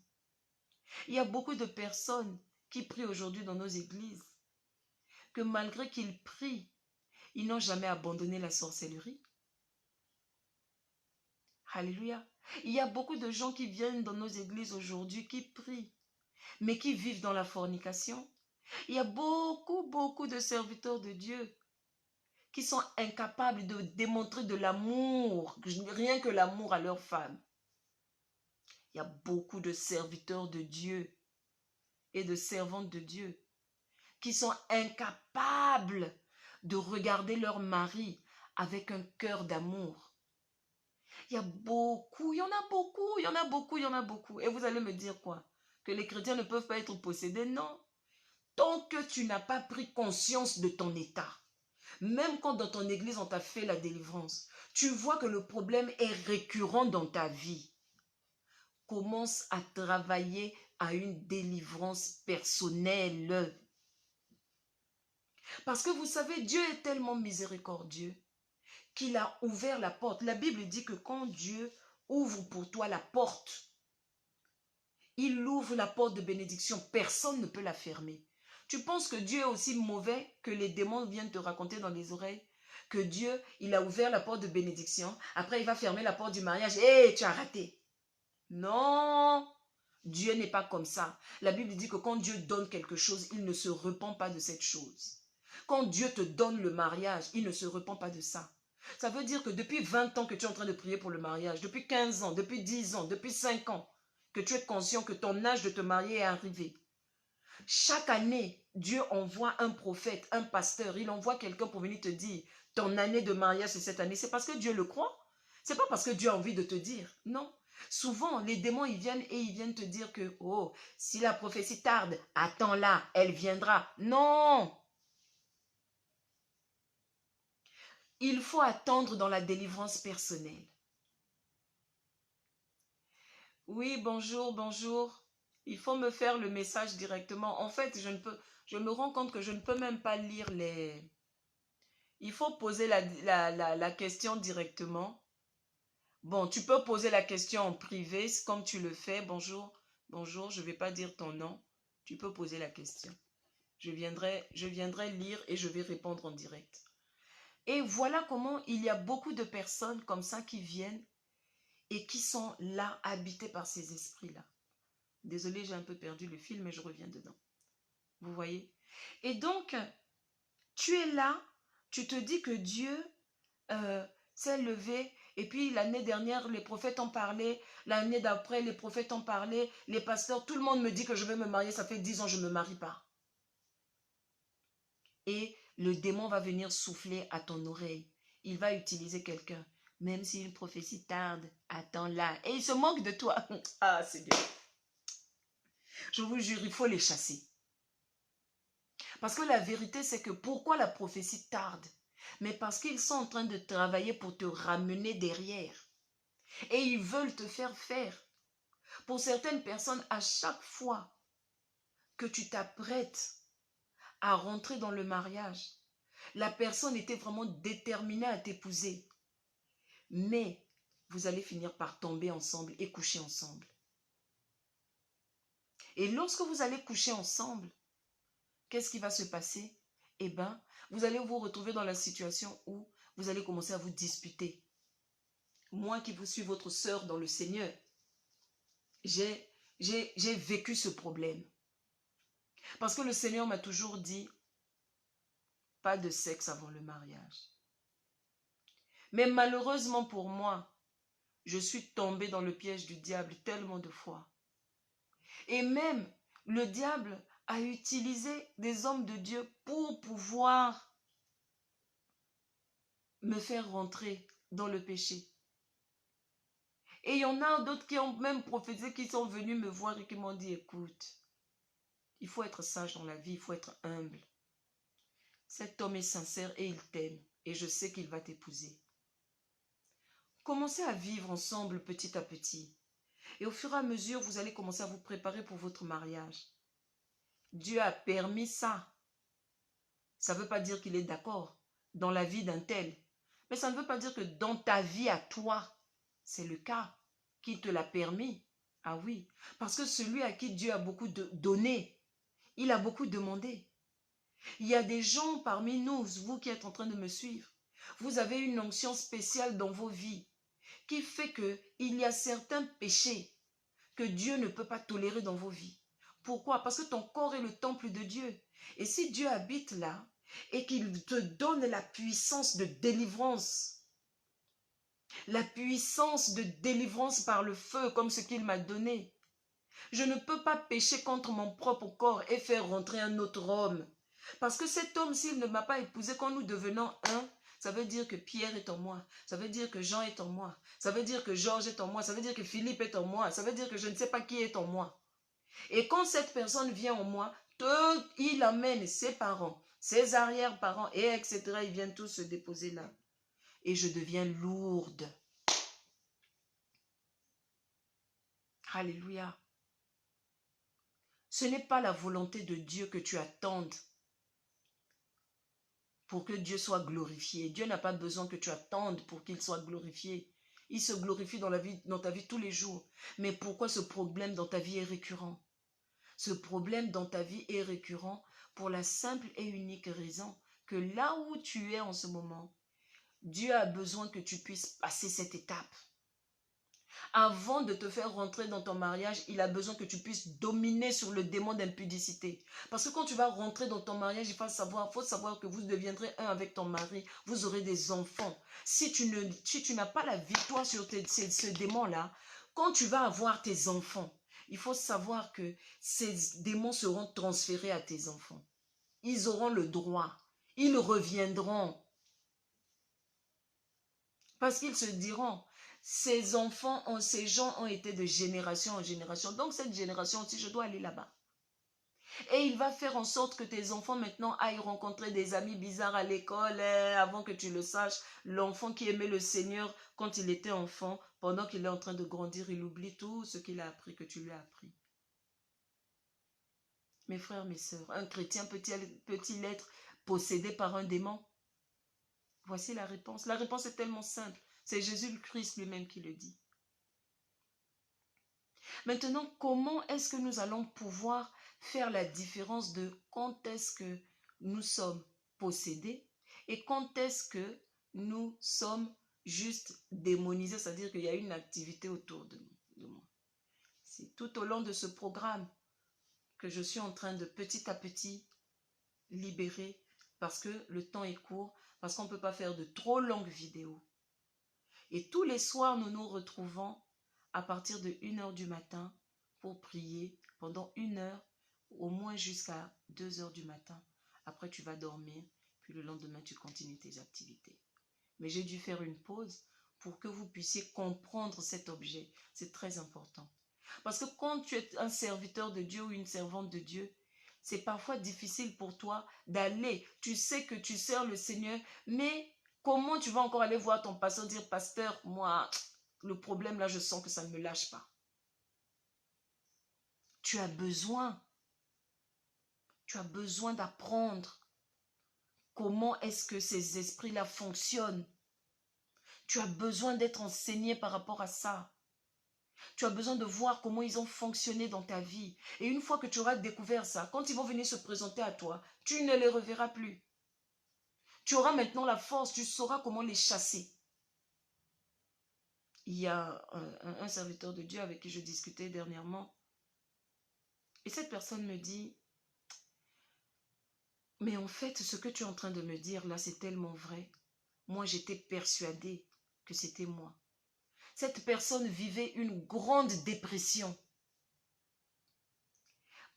Il y a beaucoup de personnes qui prient aujourd'hui dans nos églises, que malgré qu'ils prient, ils n'ont jamais abandonné la sorcellerie. Alléluia. Il y a beaucoup de gens qui viennent dans nos églises aujourd'hui, qui prient, mais qui vivent dans la fornication. Il y a beaucoup de serviteurs de Dieu qui sont incapables de démontrer de l'amour, rien que l'amour à leurs femmes. Il y a beaucoup de serviteurs de Dieu et de servantes de Dieu qui sont incapables de regarder leur mari avec un cœur d'amour. Il y a beaucoup, il y en a beaucoup, il y en a beaucoup, il y en a beaucoup. Et vous allez me dire quoi? Que les chrétiens ne peuvent pas être possédés? Non. Tant que tu n'as pas pris conscience de ton état, même quand dans ton église on t'a fait la délivrance, tu vois que le problème est récurrent dans ta vie. Commence à travailler à une délivrance personnelle. Parce que vous savez, Dieu est tellement miséricordieux qu'il a ouvert la porte. La Bible dit que quand Dieu ouvre pour toi la porte, il ouvre la porte de bénédiction. Personne ne peut la fermer. Tu penses que Dieu est aussi mauvais que les démons viennent te raconter dans les oreilles? Que Dieu, il a ouvert la porte de bénédiction. Après, il va fermer la porte du mariage. Hé, tu as raté. Non, Dieu n'est pas comme ça. La Bible dit que quand Dieu donne quelque chose, il ne se repent pas de cette chose. Quand Dieu te donne le mariage, il ne se repent pas de ça. Ça veut dire que depuis 20 ans que tu es en train de prier pour le mariage, depuis 15 ans, depuis 10 ans, depuis 5 ans, que tu es conscient que ton âge de te marier est arrivé. Chaque année, Dieu envoie un prophète, un pasteur, il envoie quelqu'un pour venir te dire, ton année de mariage c'est cette année. C'est parce que Dieu le croit. C'est pas parce que Dieu a envie de te dire. Non. Souvent, les démons, ils viennent te dire que, oh, si la prophétie tarde, attends-la, elle viendra. Non. il faut attendre dans la délivrance personnelle. Oui, bonjour, bonjour. Il faut me faire le message directement. En fait, je me rends compte que je ne peux même pas lire les... Il faut poser la question directement. Bon, tu peux poser la question en privé, comme tu le fais. Bonjour, bonjour, je ne vais pas dire ton nom. Tu peux poser la question. Je viendrai lire et je vais répondre en direct. Et voilà comment il y a beaucoup de personnes comme ça qui viennent et qui sont là, habitées par ces esprits-là. Désolée, j'ai un peu perdu le fil, mais je reviens dedans. Vous voyez? Et donc, tu es là, tu te dis que Dieu s'est levé, et puis l'année dernière, les prophètes en parlaient, l'année d'après, les prophètes en parlaient, les pasteurs, tout le monde me dit que je vais me marier, ça fait 10 ans que je ne me marie pas. Et le démon va venir souffler à ton oreille. Il va utiliser quelqu'un. Même si une prophétie tarde, attends-la. Et il se moque de toi. Ah, c'est bien. Je vous jure, il faut les chasser. Parce que la vérité, c'est que pourquoi la prophétie tarde? Mais parce qu'ils sont en train de travailler pour te ramener derrière. Et ils veulent te faire faire. Pour certaines personnes, à chaque fois que tu t'apprêtes à rentrer dans le mariage, la personne était vraiment déterminée à t'épouser. Mais vous allez finir par tomber ensemble et coucher ensemble. Et lorsque vous allez coucher ensemble, qu'est-ce qui va se passer? Eh bien, vous allez vous retrouver dans la situation où vous allez commencer à vous disputer. Moi qui vous suis votre sœur dans le Seigneur, j'ai vécu ce problème. Parce que le Seigneur m'a toujours dit, pas de sexe avant le mariage. Mais malheureusement pour moi, je suis tombée dans le piège du diable tellement de fois. Et même, le diable a utilisé des hommes de Dieu pour pouvoir me faire rentrer dans le péché. Et il y en a d'autres qui ont même prophétisé, qui sont venus me voir et qui m'ont dit, écoute, il faut être sage dans la vie, il faut être humble. Cet homme est sincère et il t'aime. Et je sais qu'il va t'épouser. Commencez à vivre ensemble petit à petit. Et au fur et à mesure, vous allez commencer à vous préparer pour votre mariage. Dieu a permis ça. Ça ne veut pas dire qu'il est d'accord dans la vie d'un tel. Mais ça ne veut pas dire que dans ta vie à toi, c'est le cas, qu'il te l'a permis. Ah oui, parce que celui à qui Dieu a beaucoup donné, il a beaucoup demandé. Il y a des gens parmi nous, vous qui êtes en train de me suivre, vous avez une onction spéciale dans vos vies qui fait qu'il y a certains péchés que Dieu ne peut pas tolérer dans vos vies. Pourquoi? Parce que ton corps est le temple de Dieu. Et si Dieu habite là et qu'il te donne la puissance de délivrance, par le feu comme ce qu'il m'a donné, je ne peux pas pécher contre mon propre corps et faire rentrer un autre homme. Parce que cet homme, s'il ne m'a pas épousé, quand nous devenons un, ça veut dire que Pierre est en moi. Ça veut dire que Jean est en moi. Ça veut dire que Georges est en moi. Ça veut dire que Philippe est en moi. Ça veut dire que je ne sais pas qui est en moi. Et quand cette personne vient en moi, il amène ses parents, ses arrière-parents, et etc. Ils viennent tous se déposer là. Et je deviens lourde. Alléluia. Ce n'est pas la volonté de Dieu que tu attendes pour que Dieu soit glorifié. Dieu n'a pas besoin que tu attendes pour qu'il soit glorifié. Il se glorifie dans ta vie tous les jours. Mais pourquoi ce problème dans ta vie est récurrent? Ce problème dans ta vie est récurrent pour la simple et unique raison que là où tu es en ce moment, Dieu a besoin que tu puisses passer cette étape. Avant de te faire rentrer dans ton mariage, il a besoin que tu puisses dominer sur le démon d'impudicité. Parce que quand tu vas rentrer dans ton mariage, il faut savoir que vous deviendrez un avec ton mari. Vous aurez des enfants. Si tu n'as pas la victoire sur ce démon-là, quand tu vas avoir tes enfants, il faut savoir que ces démons seront transférés à tes enfants. Ils auront le droit. Ils reviendront. Parce qu'ils se diront, ces gens ont été de génération en génération. Donc cette génération aussi, je dois aller là-bas. Et il va faire en sorte que tes enfants maintenant aillent rencontrer des amis bizarres à l'école. Avant que tu le saches, l'enfant qui aimait le Seigneur quand il était enfant, pendant qu'il est en train de grandir, il oublie tout ce qu'il a appris, que tu lui as appris. Mes frères, mes sœurs, un chrétien peut-il être possédé par un démon? Voici la réponse. La réponse est tellement simple. C'est Jésus le Christ lui-même qui le dit. Maintenant, comment est-ce que nous allons pouvoir faire la différence de quand est-ce que nous sommes possédés et quand est-ce que nous sommes juste démonisés, c'est-à-dire qu'il y a une activité autour de moi. C'est tout au long de ce programme que je suis en train de petit à petit libérer parce que le temps est court, parce qu'on ne peut pas faire de trop longues vidéos. Et tous les soirs, nous nous retrouvons à partir de 1h du matin pour prier pendant 1h, au moins jusqu'à 2h du matin. Après, tu vas dormir, puis le lendemain, tu continues tes activités. Mais j'ai dû faire une pause pour que vous puissiez comprendre cet objet. C'est très important. Parce que quand tu es un serviteur de Dieu ou une servante de Dieu, c'est parfois difficile pour toi d'aller. Tu sais que tu sers le Seigneur, mais comment tu vas encore aller voir ton pasteur dire, pasteur, moi, le problème là, je sens que ça ne me lâche pas. Tu as besoin d'apprendre comment est-ce que ces esprits-là fonctionnent. Tu as besoin d'être enseigné par rapport à ça. Tu as besoin de voir comment ils ont fonctionné dans ta vie. Et une fois que tu auras découvert ça, quand ils vont venir se présenter à toi, tu ne les reverras plus. Tu auras maintenant la force, tu sauras comment les chasser. Il y a un serviteur de Dieu avec qui je discutais dernièrement. Et cette personne me dit, mais en fait, ce que tu es en train de me dire là, c'est tellement vrai. Moi, j'étais persuadée que c'était moi. Cette personne vivait une grande dépression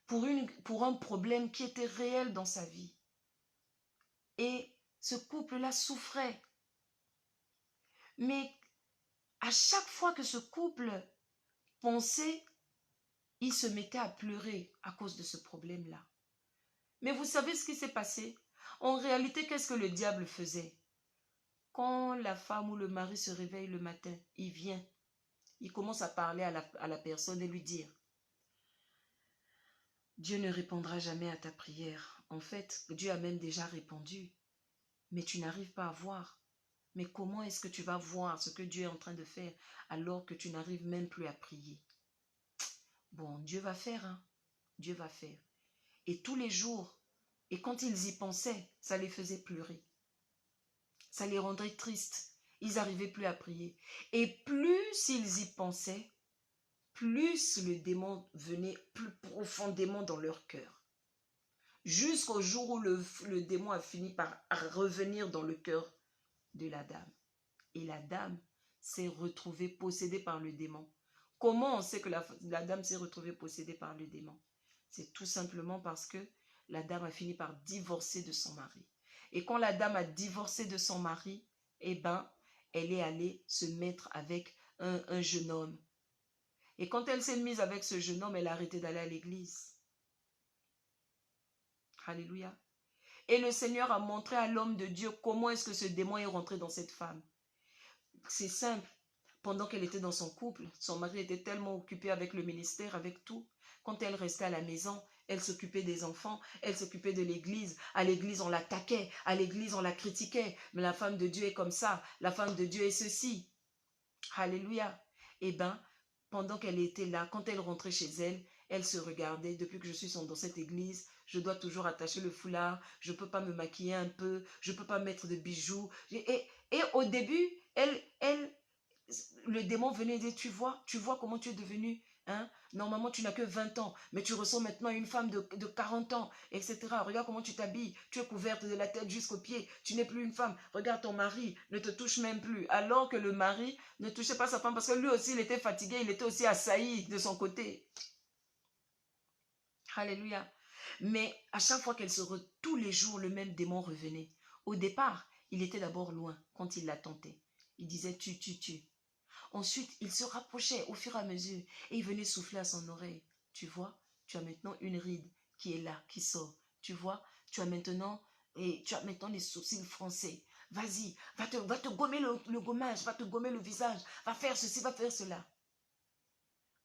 pour un problème qui était réel dans sa vie. Et ce couple-là souffrait. Mais à chaque fois que ce couple pensait, il se mettait à pleurer à cause de ce problème-là. Mais vous savez ce qui s'est passé? En réalité, qu'est-ce que le diable faisait? Quand la femme ou le mari se réveille le matin, il vient. Il commence à parler à la personne et lui dire, Dieu ne répondra jamais à ta prière. En fait, Dieu a même déjà répondu. Mais tu n'arrives pas à voir. Mais comment est-ce que tu vas voir ce que Dieu est en train de faire alors que tu n'arrives même plus à prier? Bon, Dieu va faire, hein? Dieu va faire. Et tous les jours, et quand ils y pensaient, ça les faisait pleurer. Ça les rendrait tristes. Ils n'arrivaient plus à prier. Et plus ils y pensaient, plus le démon venait plus profondément dans leur cœur. Jusqu'au jour où le démon a fini par revenir dans le cœur de la dame. Et la dame s'est retrouvée possédée par le démon. Comment on sait que la dame s'est retrouvée possédée par le démon? C'est tout simplement parce que la dame a fini par divorcer de son mari. Et quand la dame a divorcé de son mari, eh ben, elle est allée se mettre avec un jeune homme. Et quand elle s'est mise avec ce jeune homme, elle a arrêté d'aller à l'église. Alléluia. Et le Seigneur a montré à l'homme de Dieu comment est-ce que ce démon est rentré dans cette femme. C'est simple. Pendant qu'elle était dans son couple, son mari était tellement occupé avec le ministère, avec tout. Quand elle restait à la maison, elle s'occupait des enfants, elle s'occupait de l'église. À l'église, on l'attaquait, à l'église, on la critiquait. Mais la femme de Dieu est comme ça, la femme de Dieu est ceci. Alléluia. Eh bien, pendant qu'elle était là, quand elle rentrait chez elle, elle se regardait. Depuis que je suis dans cette église, je dois toujours attacher le foulard, je ne peux pas me maquiller un peu, je ne peux pas mettre de bijoux. Et au début, le démon venait dire, tu vois comment tu es devenu, hein? Normalement, tu n'as que 20 ans, mais tu ressembles maintenant à une femme de 40 ans, etc. Regarde comment tu t'habilles, tu es couverte de la tête jusqu'aux pieds, tu n'es plus une femme. Regarde, ton mari ne te touche même plus. Alors que le mari ne touchait pas sa femme parce que lui aussi, il était fatigué, il était aussi assailli de son côté. Alléluia. Mais à chaque fois tous les jours, le même démon revenait. Au départ, il était d'abord loin quand il la tentait. Il disait, tu. Ensuite, il se rapprochait au fur et à mesure et il venait souffler à son oreille. Tu vois, tu as maintenant une ride qui est là, qui sort. Tu vois, tu as maintenant les sourcils français. Vas-y, va te gommer le gommage, va te gommer le visage, va faire ceci, va faire cela.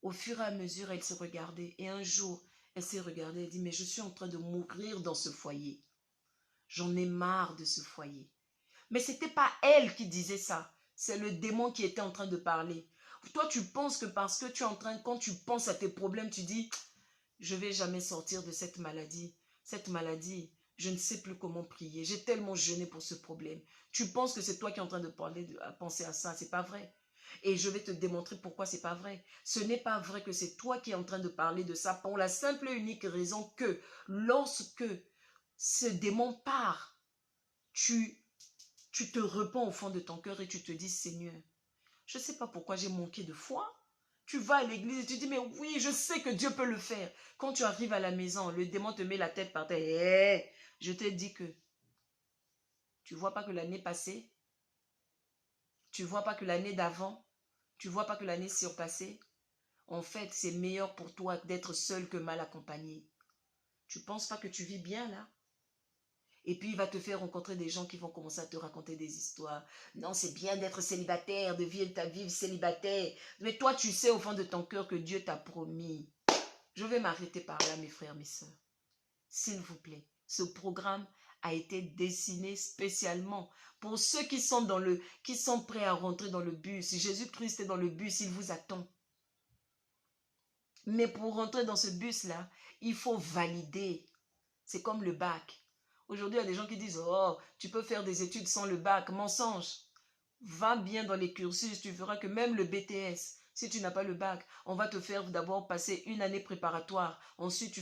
Au fur et à mesure, elle se regardait. Et un jour, elle s'est regardée, elle dit, mais je suis en train de mourir dans ce foyer. J'en ai marre de ce foyer. Mais ce n'était pas elle qui disait ça. C'est le démon qui était en train de parler. Toi, tu penses que parce que tu es en train, quand tu penses à tes problèmes, tu dis, je ne vais jamais sortir de cette maladie. Cette maladie, je ne sais plus comment prier. J'ai tellement jeûné pour ce problème. Tu penses que c'est toi qui es en train de penser à ça. Ce n'est pas vrai. Et je vais te démontrer pourquoi ce n'est pas vrai. Ce n'est pas vrai que c'est toi qui es en train de parler de ça pour la simple et unique raison que lorsque ce démon part, tu te repens au fond de ton cœur et tu te dis, Seigneur, je ne sais pas pourquoi j'ai manqué de foi. Tu vas à l'église et tu dis, mais oui, je sais que Dieu peut le faire. Quand tu arrives à la maison, le démon te met la tête par terre. Hey, je te dis que tu ne vois pas que l'année passée, tu ne vois pas que l'année d'avant, tu ne vois pas que l'année surpassée. En fait, c'est meilleur pour toi d'être seul que mal accompagné. Tu ne penses pas que tu vis bien là? Et puis, il va te faire rencontrer des gens qui vont commencer à te raconter des histoires. Non, c'est bien d'être célibataire, de vivre ta vie célibataire. Mais toi, tu sais au fond de ton cœur que Dieu t'a promis. Je vais m'arrêter par là, mes frères, mes sœurs. S'il vous plaît, ce programme a été dessiné spécialement pour ceux qui sont prêts à rentrer dans le bus. Jésus-Christ est dans le bus, il vous attend. Mais pour rentrer dans ce bus-là, il faut valider. C'est comme le bac. Aujourd'hui, il y a des gens qui disent, oh, tu peux faire des études sans le bac. Mensonge. Va bien dans les cursus, tu verras que même le BTS, si tu n'as pas le bac, on va te faire d'abord passer une année préparatoire. Ensuite,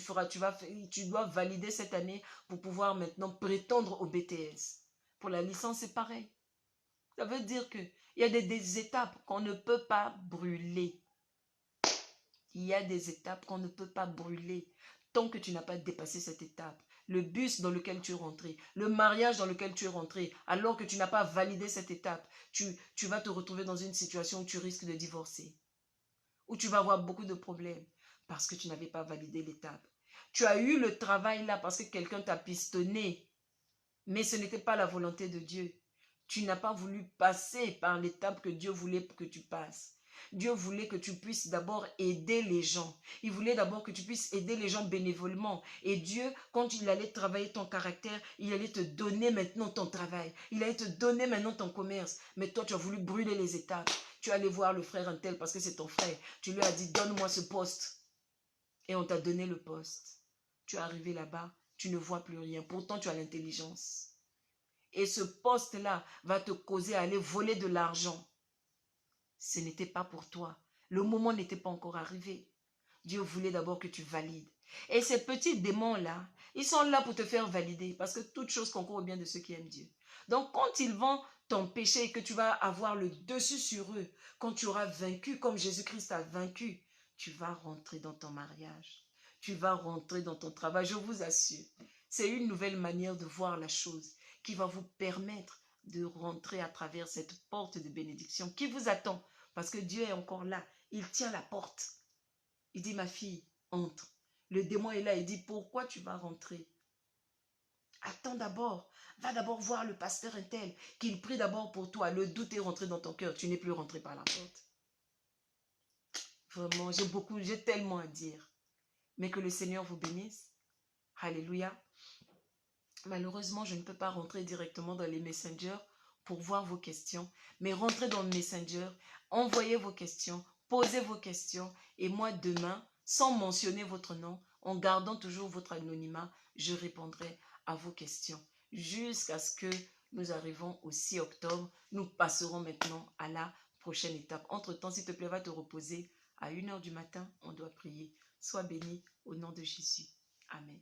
tu dois valider cette année pour pouvoir maintenant prétendre au BTS. Pour la licence, c'est pareil. Ça veut dire qu'il y a des étapes qu'on ne peut pas brûler. Il y a des étapes qu'on ne peut pas brûler tant que tu n'as pas dépassé cette étape. Le bus dans lequel tu es rentré, le mariage dans lequel tu es rentré, alors que tu n'as pas validé cette étape, tu vas te retrouver dans une situation où tu risques de divorcer, où tu vas avoir beaucoup de problèmes parce que tu n'avais pas validé l'étape. Tu as eu le travail là parce que quelqu'un t'a pistonné, mais ce n'était pas la volonté de Dieu. Tu n'as pas voulu passer par l'étape que Dieu voulait que tu passes. Dieu voulait que tu puisses d'abord aider les gens. Il voulait d'abord que tu puisses aider les gens bénévolement. Et Dieu, quand il allait travailler ton caractère, il allait te donner maintenant ton travail. Il allait te donner maintenant ton commerce. Mais toi, tu as voulu brûler les étapes. Tu es allé voir le frère Untel parce que c'est ton frère. Tu lui as dit, donne-moi ce poste. Et on t'a donné le poste. Tu es arrivé là-bas, tu ne vois plus rien. Pourtant, tu as l'intelligence. Et ce poste-là va te causer à aller voler de l'argent. Ce n'était pas pour toi. Le moment n'était pas encore arrivé. Dieu voulait d'abord que tu valides. Et ces petits démons-là, ils sont là pour te faire valider parce que toute chose concourt au bien de ceux qui aiment Dieu. Donc quand ils vont t'empêcher et que tu vas avoir le dessus sur eux, quand tu auras vaincu comme Jésus-Christ a vaincu, tu vas rentrer dans ton mariage. Tu vas rentrer dans ton travail, je vous assure. C'est une nouvelle manière de voir la chose qui va vous permettre de rentrer à travers cette porte de bénédiction qui vous attend. Parce que Dieu est encore là. Il tient la porte. Il dit, ma fille, entre. Le démon est là. Il dit, pourquoi tu vas rentrer? Attends d'abord. Va d'abord voir le pasteur Untel. Qu'il prie d'abord pour toi. Le doute est rentré dans ton cœur. Tu n'es plus rentré par la porte. Vraiment, j'ai tellement à dire. Mais que le Seigneur vous bénisse. Alléluia. Malheureusement, je ne peux pas rentrer directement dans les messengers pour voir vos questions. Mais rentrez dans le messenger, envoyez vos questions, posez vos questions. Et moi, demain, sans mentionner votre nom, en gardant toujours votre anonymat, je répondrai à vos questions. Jusqu'à ce que nous arrivons au 6 octobre, nous passerons maintenant à la prochaine étape. Entre-temps, s'il te plaît, va te reposer. À 1 h du matin, on doit prier. Sois béni au nom de Jésus. Amen.